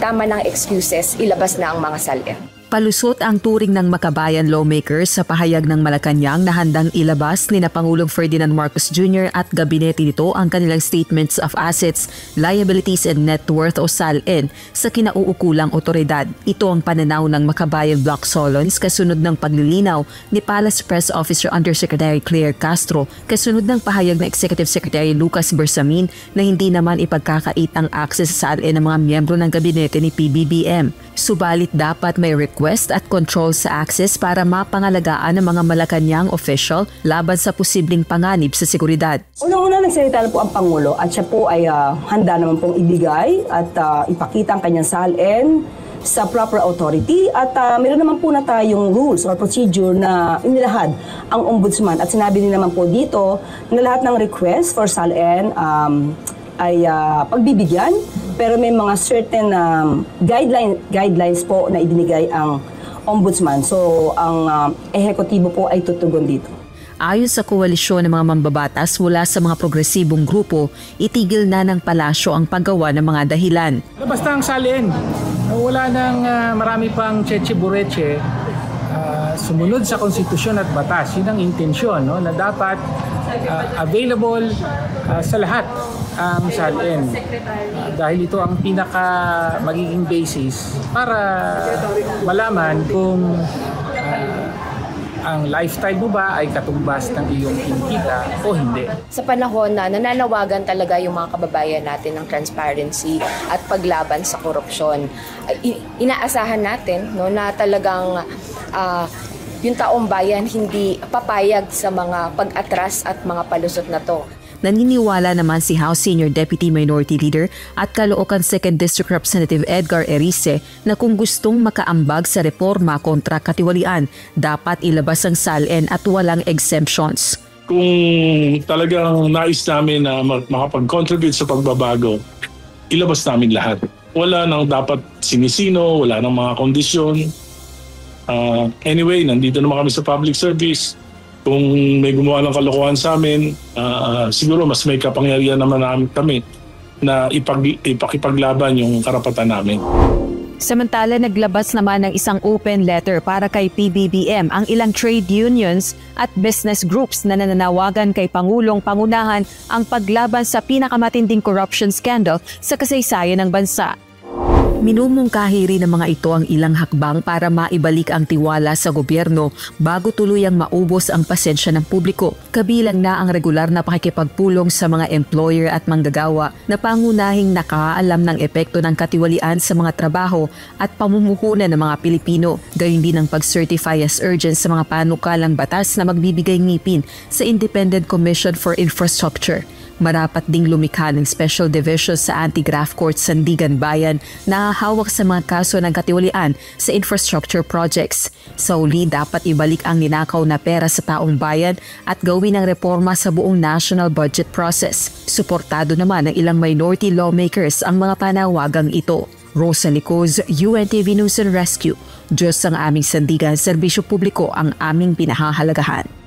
tama ng excuses, ilabas na ang mga salin. Palusot ang turing ng makabayan lawmakers sa pahayag ng Malacanang na handang ilabas ni na Pangulong Ferdinand Marcos Jr. at gabinete nito ang kanilang Statements of Assets, Liabilities and Net Worth o SALN sa kinauukulang otoridad. Ito ang pananaw ng Makabayan Block Solons kasunod ng paglilinaw ni Palace Press Officer Undersecretary Claire Castro kasunod ng pahayag ng Executive Secretary Lucas Bersamin na hindi naman ipagkakait ang access sa SALN ng mga miyembro ng gabinete ni PBBM. Subalit dapat may request at control sa access para mapangalagaan ng mga Malacanang official laban sa posibleng panganib sa seguridad. Unang-una nagsalita na po ang Pangulo at siya po ay handa naman pong ibigay at ipakita ang kanyang SALN sa proper authority at meron naman po na tayong rules or procedure na inilahad ang Ombudsman at sinabi din naman po dito na lahat ng request for SALN ay pagbibigyan. Pero may mga certain guidelines po na ibinigay ang Ombudsman. So, ang ehekutibo po ay tutugon dito. Ayon sa koalisyon ng mga mambabatas mula sa mga progresibong grupo, itigil na ng palasyo ang paggawa ng mga dahilan. Basta ang salin, wala nang marami pang cheche-bureche, sumunod sa konstitusyon at batas. Yun ang intensyon, no? Na dapat available sa lahat ang SALN dahil ito ang pinaka magiging basis para malaman kung ang lifestyle mo ba ay katumbas ng iyong kinikita o hindi. Sa panahon na nananawagan talaga yung mga kababayan natin ng transparency at paglaban sa korupsyon, inaasahan natin no, na talagang yung taong bayan hindi papayag sa mga pag-atras at mga palusot na to. Naniniwala naman si House Senior Deputy Minority Leader at Caloocan 2nd District Representative Edgar Erice na kung gustong makaambag sa reforma kontra katiwalian, dapat ilabas ang SALN at walang exemptions. Kung talagang nais namin na makapag-contribute sa pagbabago, ilabas namin lahat. Wala nang dapat sinisino, wala nang mga kondisyon. Anyway, nandito naman kami sa public service. Kung may gumawa ng kalokohan sa amin, siguro mas may kapangyarihan naman kami na ipakipaglaban yung karapatan namin. Samantala, naglabas naman ng isang open letter para kay PBBM ang ilang trade unions at business groups na nananawagan kay Pangulong pangunahan ang paglaban sa pinakamatinding corruption scandal sa kasaysayan ng bansa. Minumungkahi rin ng mga ito ang ilang hakbang para maibalik ang tiwala sa gobyerno bago tuluyang maubos ang pasensya ng publiko. Kabilang na ang regular na pakikipagpulong sa mga employer at manggagawa na pangunahing nakaalam ng epekto ng katiwalian sa mga trabaho at pamumuhunan ng mga Pilipino. Gayon din ang pag-certify as urgent sa mga panukalang batas na magbibigay ngipin sa Independent Commission for Infrastructure. Marapat ding lumikha ng Special Division sa Anti-Graft Court Sandigan Bayan na hawak sa mga kaso ng katiwalian sa infrastructure projects. Sa uli, dapat ibalik ang ninakaw na pera sa taong bayan at gawin ang reforma sa buong national budget process. Suportado naman ng ilang minority lawmakers ang mga panawagang ito. Rosa Licoz, UNTV News and Rescue. Diyos ang aming sandigan, serbisyo publiko ang aming pinahahalagahan.